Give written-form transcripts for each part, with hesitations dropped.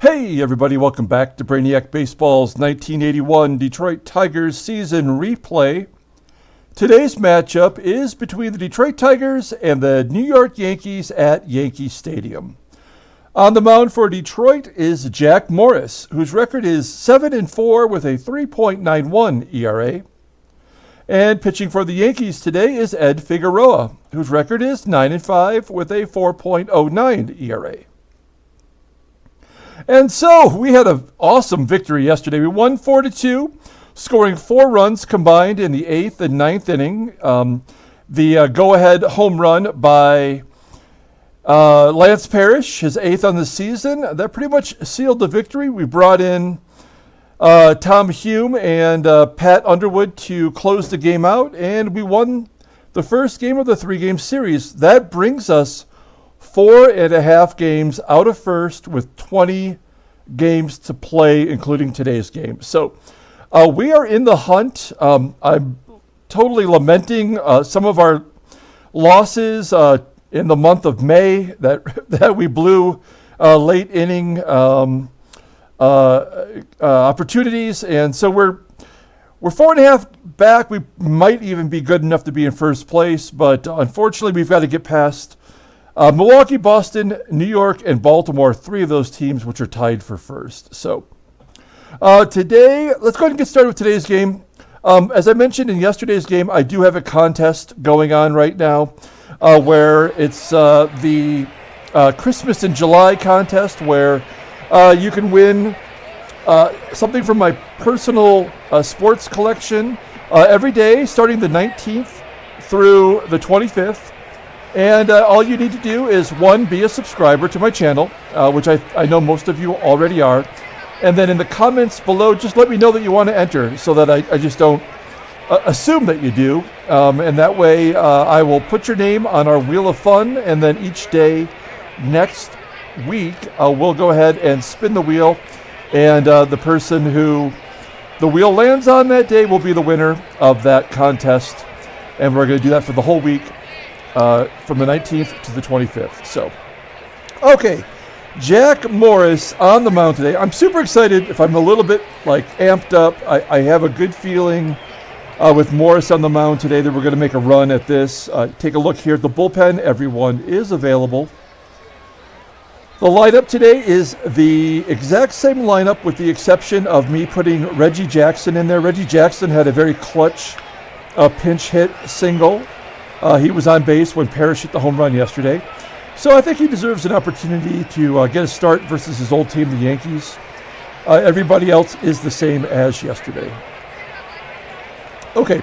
Hey everybody, welcome back to Brainiac Baseball's 1981 Detroit Tigers season replay. Today's matchup is between the Detroit Tigers and the New York Yankees at Yankee Stadium. On the mound for Detroit is Jack Morris, whose record is 7-4 with a 3.91 ERA. And pitching for the Yankees today is Ed Figueroa, whose record is 9-5 with a 4.09 ERA. And so we had an awesome victory yesterday. We won 4-2, scoring 4 runs combined in the 8th and 9th inning. The go-ahead home run by Lance Parrish, his 8th on the season, that pretty much sealed the victory. We brought in Tom Hume and Pat Underwood to close the game out, and we won the first game of the 3-game series. That brings us 4.5 games out of first with 20 games to play, including today's game. So we are in the hunt. I'm totally lamenting some of our losses in the month of May that we blew late inning opportunities. And so we're 4.5 back. We might even be good enough to be in first place, but unfortunately we've got to get past Milwaukee, Boston, New York, and Baltimore, 3 of those teams which are tied for first. So today, let's go ahead and get started with today's game. As I mentioned in yesterday's game, I do have a contest going on right now where it's the Christmas in July contest where you can win something from my personal sports collection every day starting the 19th through the 25th. And all you need to do is, 1, be a subscriber to my channel, which I know most of you already are. And then in the comments below, just let me know that you want to enter so that I just don't assume that you do. And that way I will put your name on our Wheel of Fun. And then each day next week, we'll go ahead and spin the wheel. And the person who the wheel lands on that day will be the winner of that contest. And we're going to do that for the whole week. From the 19th to the 25th. So, okay, Jack Morris on the mound today. I'm super excited. If I'm a little bit amped up, I have a good feeling with Morris on the mound today that we're going to make a run at this. Take a look here at the bullpen. Everyone is available. The lineup today is the exact same lineup with the exception of me putting Reggie Jackson in there. Reggie Jackson had a very clutch pinch hit single. He was on base when Parrish hit the home run yesterday. So I think he deserves an opportunity to get a start versus his old team, the Yankees. Everybody else is the same as yesterday. Okay,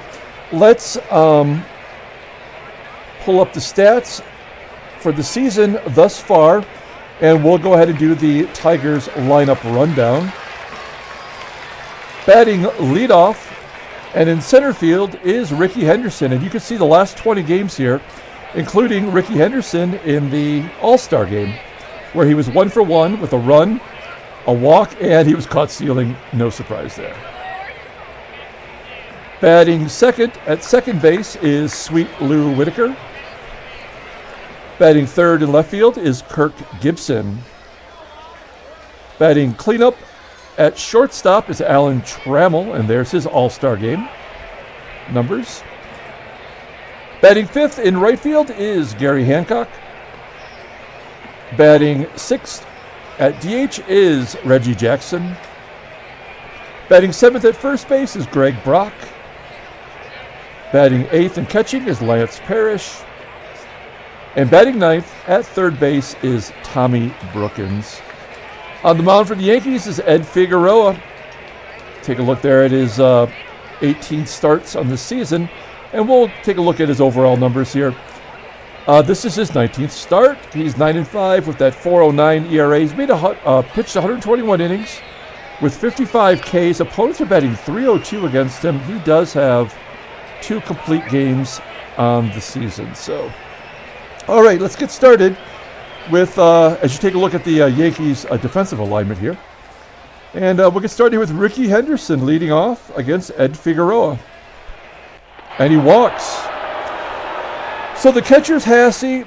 let's pull up the stats for the season thus far, and we'll go ahead and do the Tigers lineup rundown. Batting leadoff, and in center field is Rickey Henderson. And you can see the last 20 games here, including Rickey Henderson in the All-Star game, where he was 1 for 1 with a run, a walk, and he was caught stealing. No surprise there. Batting second at second base is Sweet Lou Whitaker. Batting third in left field is Kirk Gibson. Batting cleanup at shortstop is Alan Trammell, and there's his All-Star game numbers. Batting fifth in right field is Garry Hancock. Batting sixth at DH is Reggie Jackson. Batting seventh at first base is Greg Brock. Batting eighth and catching is Lance Parrish. And batting ninth at third base is Tommy Brookins. On the mound for the Yankees is Ed Figueroa. Take a look there at his 18 starts on the season, and we'll take a look at his overall numbers here. This is his 19th start. He's 9-5 with that 4.09 ERA. He's pitched 121 innings with 55 Ks. Opponents are batting .302 against him. He does have 2 complete games on the season. So, all right, let's get started with, as you take a look at the Yankees defensive alignment here. And we'll get started with Rickey Henderson leading off against Ed Figueroa. And he walks. So the catcher's Hassey,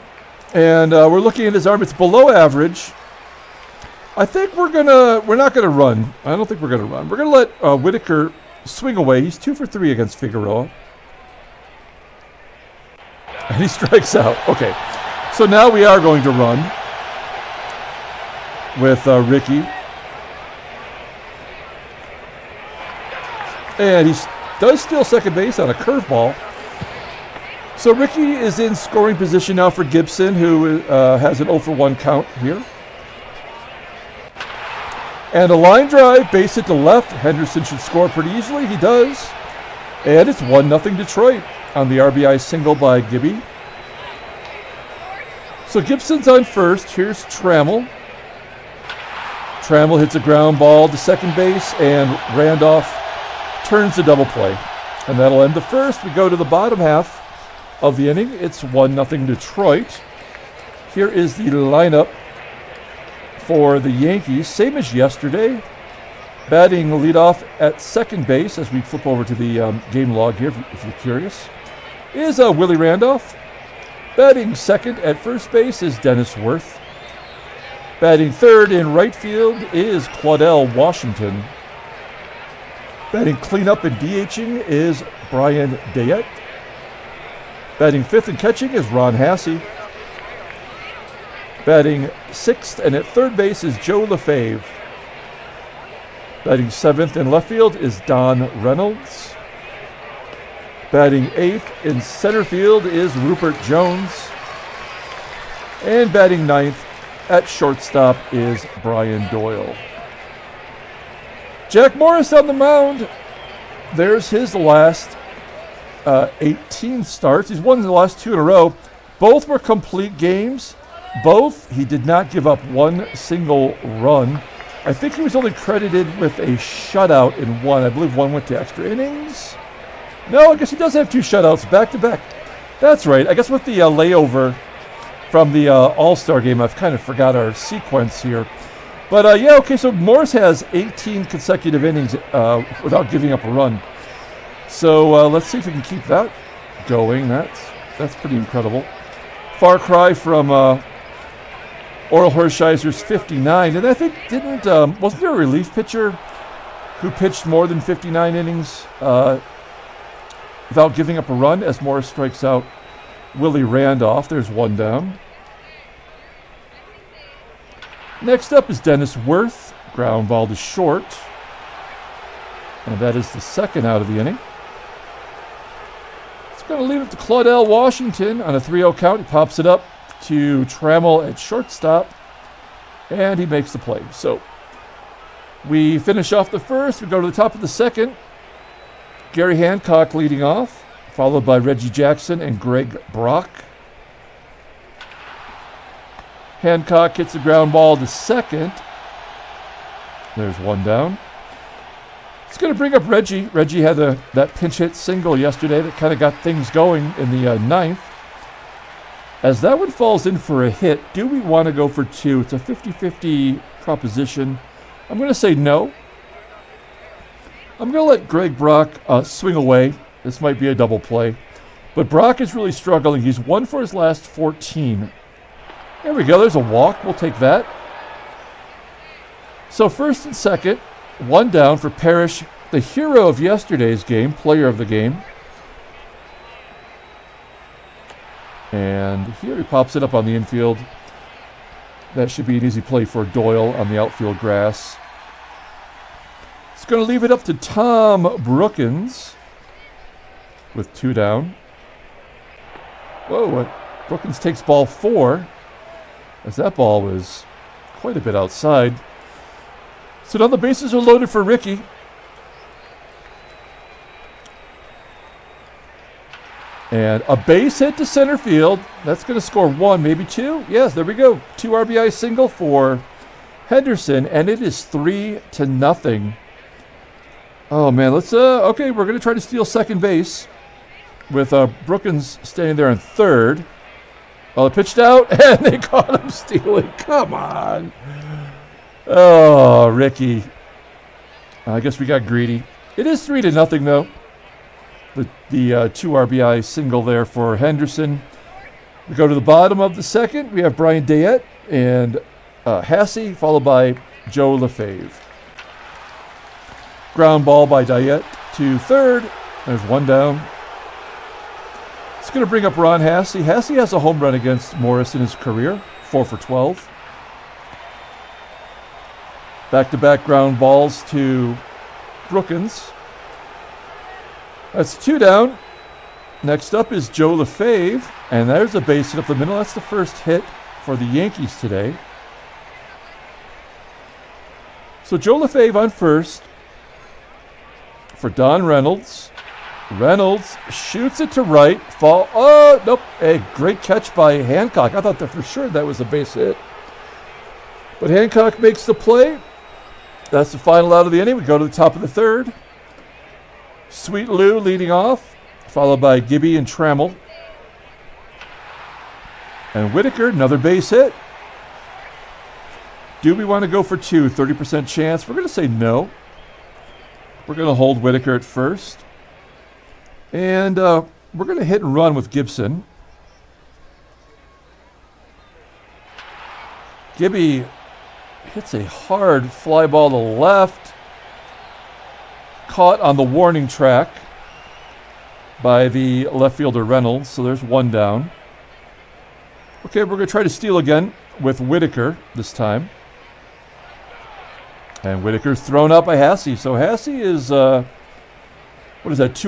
and we're looking at his arm. It's below average. I think we're not gonna run. I don't think we're gonna run. We're gonna let Whitaker swing away. He's 2 for 3 against Figueroa. And he strikes out. Okay. So now we are going to run with Rickey. And he does steal second base on a curveball. So Rickey is in scoring position now for Gibson, who has an 0 for 1 count here. And a line drive, base hit to left. Henderson should score pretty easily. He does. And it's 1-0 Detroit on the RBI single by Gibby. So Gibson's on first. Here's Trammell. Trammell hits a ground ball to second base, and Randolph turns the double play. And that'll end the first. We go to the bottom half of the inning. It's 1-0 Detroit. Here is the lineup for the Yankees, same as yesterday. Batting leadoff at second base, as we flip over to the game log here, if you're curious, is Willie Randolph. Batting second at first base is Dennis Werth. Batting third in right field is Claudell Washington. Batting cleanup and DHing is Brian Dayett. Batting fifth and catching is Ron Hassey. Batting sixth and at third base is Joe Lefebvre. Batting seventh in left field is Don Reynolds. Batting eighth in center field is Ruppert Jones. And batting ninth at shortstop is Brian Doyle. Jack Morris on the mound. There's his last 18 starts. He's won the last 2 in a row. Both were complete games. Both, he did not give up one single run. I think he was only credited with a shutout in one. I believe one went to extra innings. No, I guess he does have 2 shutouts back to back. That's right. I guess with the layover from the All-Star game, I've kind of forgot our sequence here. But yeah, okay, so Morris has 18 consecutive innings without giving up a run. So let's see if we can keep that going. That's pretty incredible. Far cry from Orel Hershiser's 59. And I think wasn't there a relief pitcher who pitched more than 59 innings without giving up a run as Morris strikes out Willie Randolph? There's one down. Next up is Dennis Werth. Ground ball to short. And that is the second out of the inning. It's going to leave it to Claudell Washington on a 3-0 count. He pops it up to Trammell at shortstop. And he makes the play. So we finish off the first. We go to the top of the second. Garry Hancock leading off, followed by Reggie Jackson and Greg Brock. Hancock hits a ground ball to second. There's one down. It's going to bring up Reggie. Reggie had that pinch hit single yesterday that kind of got things going in the ninth. As that one falls in for a hit, do we want to go for 2? It's a 50-50 proposition. I'm going to say no. I'm going to let Greg Brock swing away. This might be a double play. But Brock is really struggling. He's 1 for his last 14. There we go. There's a walk. We'll take that. So first and second, one down for Parrish, the hero of yesterday's game, player of the game. And here he pops it up on the infield. That should be an easy play for Doyle on the outfield grass. It's going to leave it up to Tom Brookins with 2 down. Whoa, Brookins takes ball 4, as that ball was quite a bit outside. So now the bases are loaded for Rickey. And a base hit to center field. That's going to score 1, maybe 2. Yes, there we go. 2 RBI single for Henderson, and it is 3-0. Oh man, let's okay, we're going to try to steal second base with Brookins standing there in third. Well, it pitched out, and they caught him stealing. Come on. Oh, Rickey. I guess we got greedy. It is 3-0 though. The 2 RBI single there for Henderson. We go to the bottom of the second. We have Brian Dayett and Hassey, followed by Joe Lefebvre. Ground ball by Dayett to third. There's one down. It's going to bring up Ron Hassey. Hassey has a home run against Morris in his career, 4 for 12. Back-to-back ground balls to Brookins. That's 2 down. Next up is Joe Lefebvre, and there's a base hit up the middle. That's the first hit for the Yankees today. So Joe Lefebvre on first for Don Reynolds. Reynolds shoots it to right. Oh, nope. A great catch by Hancock. I thought that for sure that was a base hit. But Hancock makes the play. That's the final out of the inning. We go to the top of the third. Sweet Lou leading off, followed by Gibby and Trammell. And Whitaker, another base hit. Do we want to go for 2? 30% chance. We're going to say no. We're going to hold Whitaker at first. And we're going to hit and run with Gibson. Gibby hits a hard fly ball to left. Caught on the warning track by the left fielder Reynolds. So there's one down. Okay, we're going to try to steal again with Whitaker this time. And Whitaker's thrown out by Hassey. So Hassey is, 2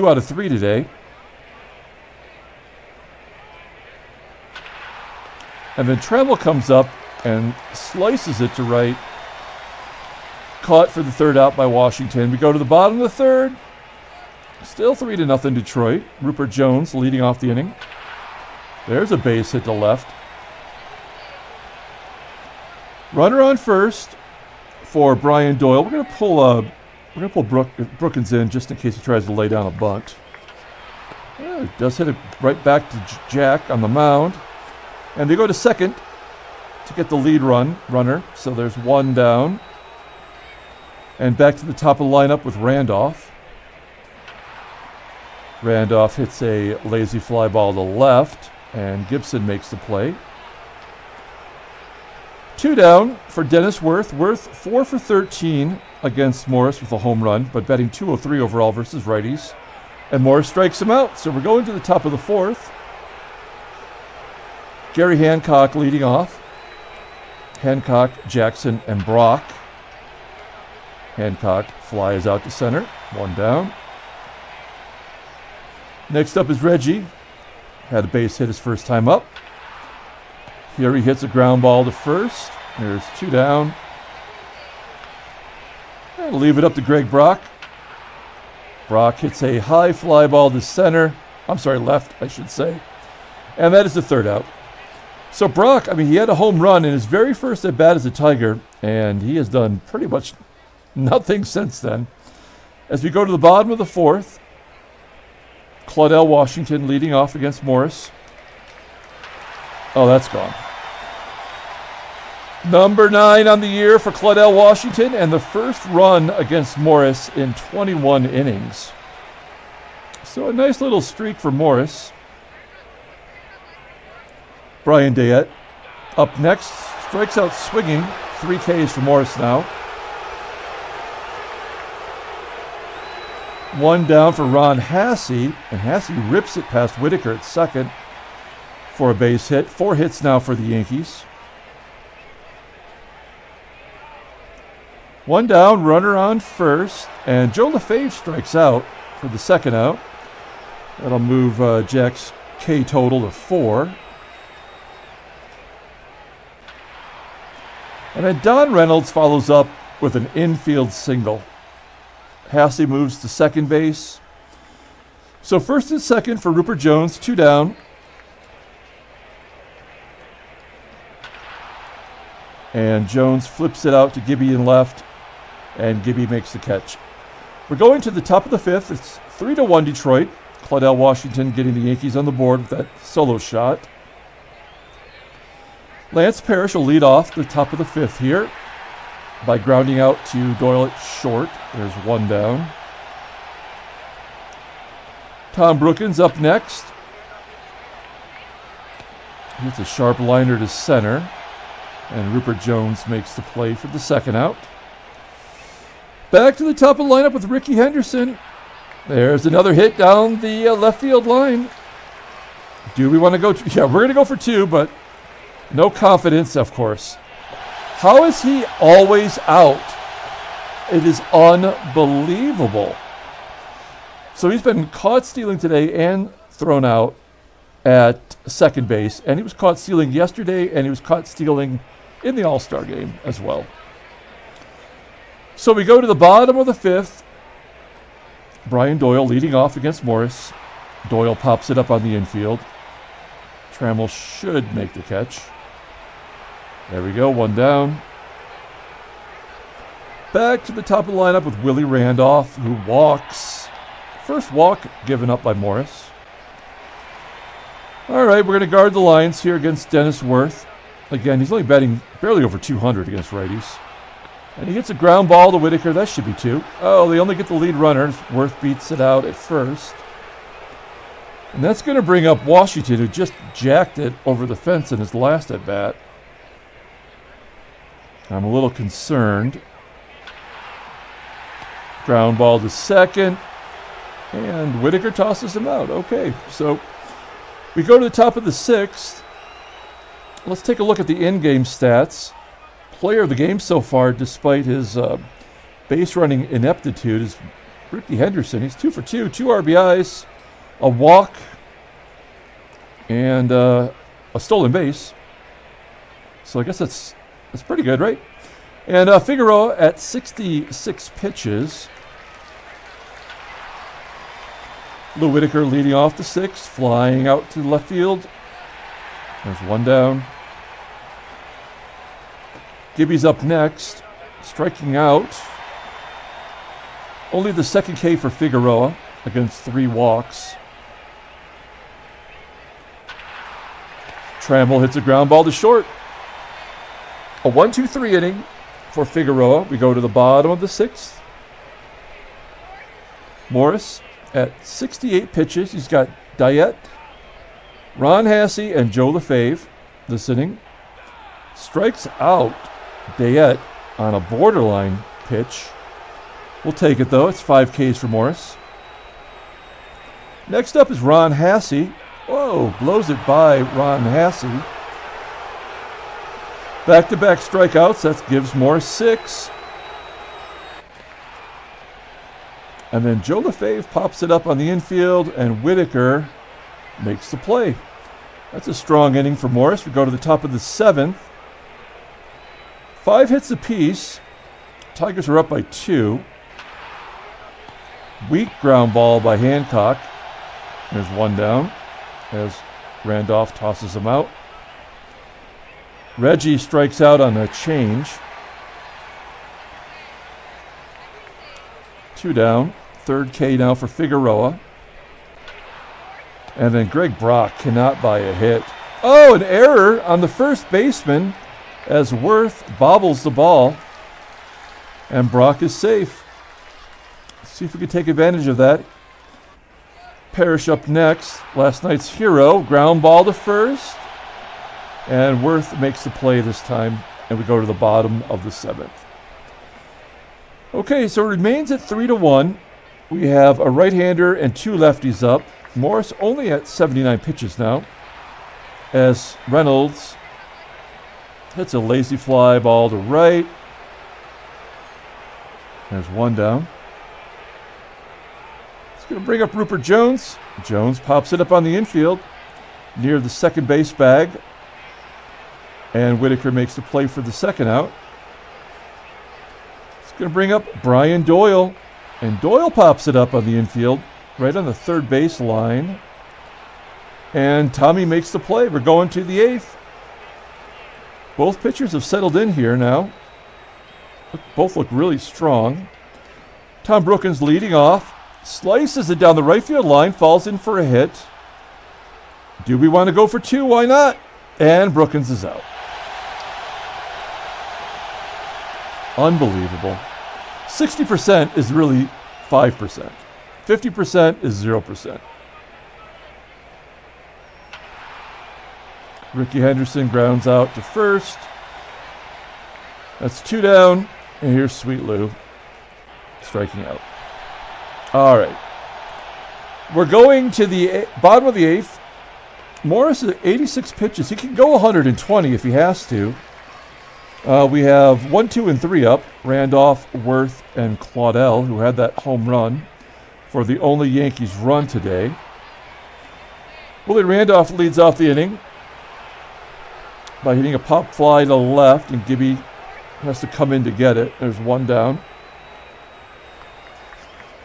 out of 3 today. And then Trammell comes up and slices it to right. Caught for the third out by Washington. We go to the bottom of the third. Still 3-0 Detroit. Ruppert Jones leading off the inning. There's a base hit to left. Runner on first for Brian Doyle. We're going to pull Brookins in just in case he tries to lay down a bunt. He does hit it right back to Jack on the mound. And they go to second to get the lead runner. So there's one down. And back to the top of the lineup with Randolph. Randolph hits a lazy fly ball to left, and Gibson makes the play. 2 down for Dennis Werth. Werth 4 for 13 against Morris with a home run, but batting .203 overall versus righties. And Morris strikes him out, so we're going to the top of the fourth. Garry Hancock leading off. Hancock, Jackson, and Brock. Hancock flies out to center. One down. Next up is Reggie. Had a base hit his first time up. Here he hits a ground ball to first. There's 2 down. And leave it up to Greg Brock. Brock hits a high fly ball to center. Left, I should say. And that is the third out. So Brock, he had a home run in his very first at bat as a Tiger, and he has done pretty much nothing since then. As we go to the bottom of the fourth, Claudell Washington leading off against Morris. Oh, that's gone. Number 9 on the year for Claudell Washington, and the first run against Morris in 21 innings. So a nice little streak for Morris. Brian Dayett up next, strikes out swinging. 3 Ks for Morris now. 1 down for Ron Hassey, and Hassey rips it past Whitaker at second for a base hit. 4 hits now for the Yankees. 1 down, runner on first, and Joe Lefebvre strikes out for the second out. That'll move Jack's K total to 4. And then Don Reynolds follows up with an infield single. Hassey moves to second base. So first and second for Ruppert Jones, 2 down. And Jones flips it out to Gibby in left, and Gibby makes the catch. We're going to the top of the fifth. It's 3-1 Detroit. Claudell Washington getting the Yankees on the board with that solo shot. Lance Parrish will lead off the top of the fifth here by grounding out to Doyle at short. There's 1 down. Tom Brookins up next. Hits a sharp liner to center. And Ruppert Jones makes the play for the second out. Back to the top of the lineup with Rickey Henderson. There's another hit down the left field line. Do we want to go? Yeah, we're going to go for 2, but no confidence, of course. How is he always out? It is unbelievable. So he's been caught stealing today and thrown out at second base. And he was caught stealing yesterday, and he was caught stealing in the All-Star game as well. So we go to the bottom of the 5th. Brian Doyle leading off against Morris. Doyle pops it up on the infield. Trammell should make the catch. There we go, 1 down. Back to the top of the lineup with Willie Randolph, who walks. First walk given up by Morris. All right, we're going to guard the lines here against Dennis Werth. Again, he's only batting barely over 200 against righties. And he hits a ground ball to Whitaker. That should be 2. Oh, they only get the lead runners. Werth beats it out at first. And that's going to bring up Washington, who just jacked it over the fence in his last at-bat. I'm a little concerned. Ground ball to second. And Whitaker tosses him out. Okay, so we go to the top of the 6th. Let's take a look at the in-game stats. Player of the game so far, despite his base running ineptitude, is Rickey Henderson. He's 2 for 2, 2 RBIs, a walk, and a stolen base. So I guess that's pretty good, right? And Figueroa at 66 pitches. Lou Whitaker leading off the 6th, flying out to left field. There's 1 down. Gibby's up next, striking out. Only the 2nd K for Figueroa against 3 walks. Trammell hits a ground ball to short. A 1-2-3 inning for Figueroa. We go to the bottom of the 6th. Morris at 68 pitches. He's got Dayett, Ron Hassey, and Joe Lefebvre this inning. Strikes out Dayett on a borderline pitch. We'll take it, though. It's 5 Ks for Morris. Next up is Ron Hassey. Whoa, blows it by Ron Hassey. Back-to-back strikeouts. That gives Morris 6. And then Joe Lefebvre pops it up on the infield, and Whitaker makes the play. That's a strong inning for Morris. We go to the top of the 7th. 5 hits apiece. Tigers are up by 2. Weak ground ball by Hancock. There's 1 down as Randolph tosses him out. Reggie strikes out on a change. 2 down. 3rd K now for Figueroa. And then Greg Brock cannot buy a hit. Oh, an error on the first baseman as Werth bobbles the ball. And Brock is safe. Let's see if we can take advantage of that. Parrish up next. Last night's hero. Ground ball to first. And Werth makes the play this time. And we go to the bottom of the 7th. Okay, so it remains at 3-1. We have a right-hander and 2 lefties up. Morris only at 79 pitches now, as Reynolds hits a lazy fly ball to right. There's 1 down. It's going to bring up Ruppert Jones. Jones pops it up on the infield near the second base bag. And Whitaker makes the play for the second out. It's going to bring up Brian Doyle. And Doyle pops it up on the infield, right on the third base line. And Tommy makes the play. We're going to the 8th. Both pitchers have settled in here now. Both look really strong. Tom Brookins leading off. Slices it down the right field line. Falls in for a hit. Do we want to go for 2? Why not? And Brookins is out. Unbelievable. 60% is really 5%. 50% is 0%. Rickey Henderson grounds out to first. That's 2 down, and here's Sweet Lou striking out. All right. We're going to the bottom of the 8th. Morris is 86 pitches. He can go 120 if he has to. We have 1, 2, and 3 up. Randolph, Werth, and Claudell, who had that home run for the only Yankees run today. Willie Randolph leads off the inning by hitting a pop fly to left, and Gibby has to come in to get it. There's 1 down.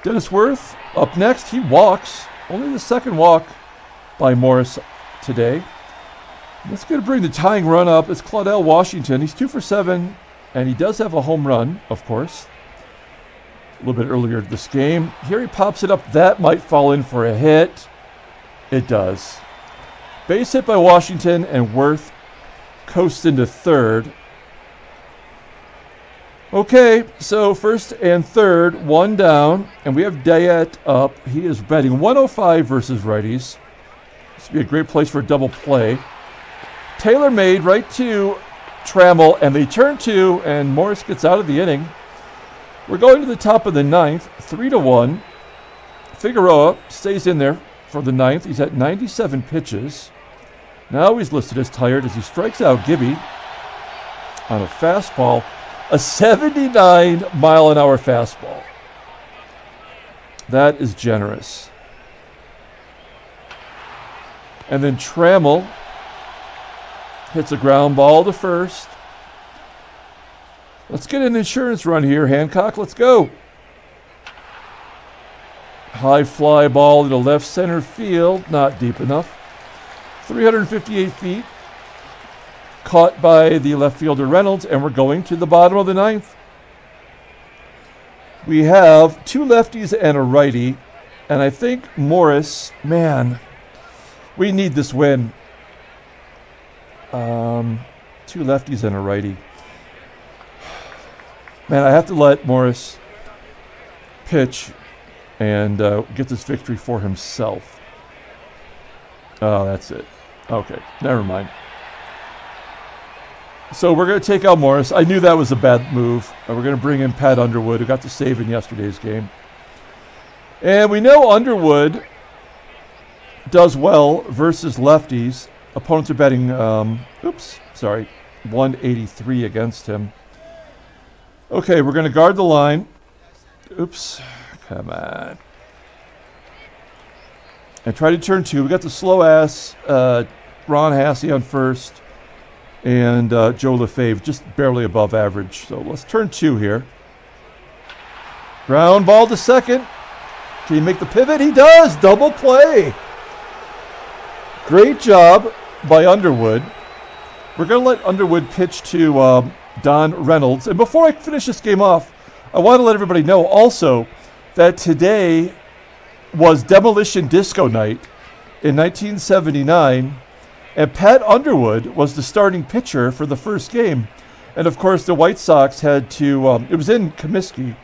Dennis Werth up next. He walks. Only the second walk by Morris today. That's going to bring the tying run up. It's Claudell Washington. He's 2 for 7, and he does have a home run, of course, a little bit earlier this game. Here he pops it up. That might fall in for a hit. It does. Base hit by Washington, and Werth coasts into third. Okay, so first and third, 1 down, and we have Dayett up. He is batting 105 versus righties. This would be a great place for a double play. Taylor made right to Trammell, and they turn 2, and Morris gets out of the inning. We're going to the top of the 9th, 3-1. Figueroa stays in there for the 9th. He's at 97 pitches. Now he's listed as tired as he strikes out Gibby on a fastball, a 79-mile-an-hour fastball. That is generous. And then Trammell hits a ground ball to first. Let's get an insurance run here, Hancock. Let's go. High fly ball into left center field. Not deep enough. 358 feet. Caught by the left fielder Reynolds, and we're going to the bottom of the 9th. We have 2 lefties and a righty, and I think Morris, man, we need this win. 2 lefties and a righty. Man, I have to let Morris pitch and get this victory for himself. Oh, that's it. Okay, never mind. So we're going to take out Morris. I knew that was a bad move. We're going to bring in Pat Underwood, who got the save in yesterday's game. And we know Underwood does well versus lefties. Opponents are betting, 183 against him. Okay, we're going to guard the line. Oops, come on. And try to turn 2. We got the slow-ass Ron Hassey on first, and Joe Lefebvre just barely above average. So let's turn 2 here. Ground ball to second. Can he make the pivot? He does. Double play. Great job by Underwood. We're going to let Underwood pitch to Don Reynolds. And before I finish this game off, I want to let everybody know also that today was Demolition Disco Night in 1979, and Pat Underwood was the starting pitcher for the first game. And of course, the White Sox had to, it was in Comiskey,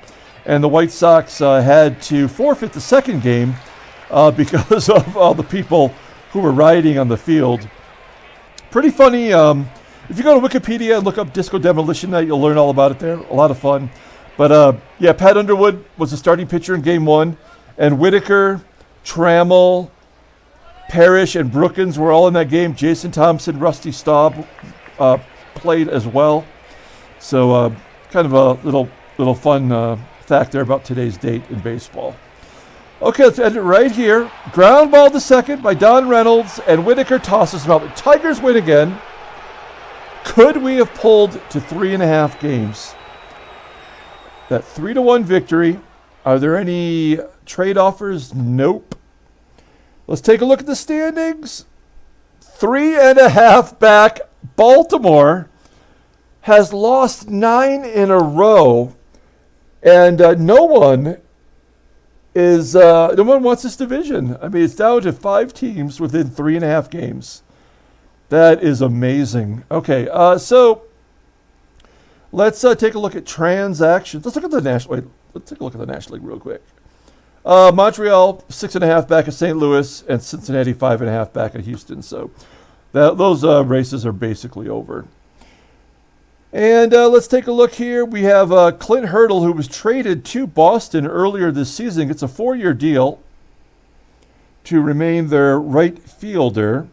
and the White Sox had to forfeit the second game because of all the people who were rioting on the field. Pretty funny. If you go to Wikipedia and look up Disco Demolition Night, you'll learn all about it there. A lot of fun. But yeah, Pat Underwood was the starting pitcher in Game 1. And Whitaker, Trammell, Parrish, and Brookins were all in that game. Jason Thompson, Rusty Staub played as well. So kind of a little fun fact there about today's date in baseball. Okay, let's end it right here. Ground ball to second by Don Reynolds, and Whitaker tosses him out. The Tigers win again. Could we have pulled to 3.5 games? That 3-1 victory. Are there any trade offers? Nope. Let's take a look at the standings. 3.5 back. Baltimore has lost 9 in a row, and no one wants this division. I mean, it's down to 5 teams within 3.5 games. That is amazing. Okay, so let's take a look at transactions. Let's take a look at the National League real quick. Montreal 6.5 back at St. Louis, and Cincinnati 5.5 back at Houston. So those races are basically over. And let's take a look here. We have Clint Hurdle, who was traded to Boston earlier this season. It's a 4-year deal to remain their right fielder.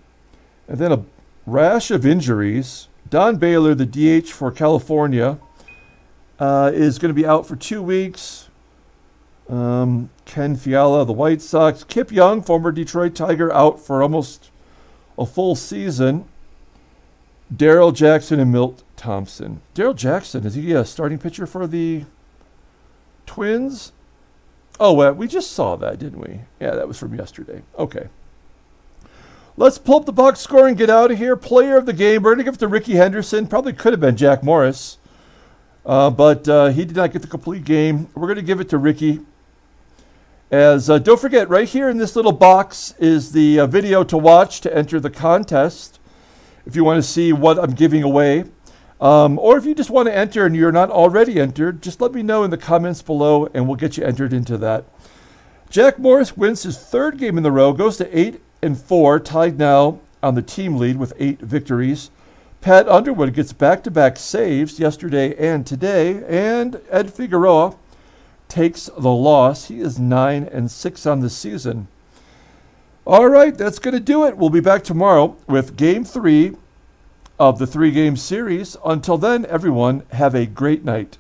And then a rash of injuries. Don Baylor, the DH for California, is going to be out for 2 weeks. Ken Fiala, the White Sox. Kip Young, former Detroit Tiger, out for almost a full season. Darrell Jackson and Milt Thompson. Darrell Jackson, is he a starting pitcher for the Twins? Oh, we just saw that, didn't we? Yeah, that was from yesterday. Okay. Let's pull up the box score and get out of here. Player of the game, we're going to give it to Rickey Henderson. Probably could have been Jack Morris, but he did not get the complete game. We're going to give it to Rickey. As don't forget, right here in this little box is the video to watch to enter the contest. If you want to see what I'm giving away, or if you just want to enter and you're not already entered, just let me know in the comments below and we'll get you entered into that. Jack Morris wins his 3rd game in the row, goes to 8-4, tied now on the team lead with 8 victories. Pat Underwood gets back-to-back saves yesterday and today, and Ed Figueroa takes the loss. He is 9-6 on the season. All right, that's going to do it. We'll be back tomorrow with Game 3 of the 3-game series. Until then, everyone, have a great night.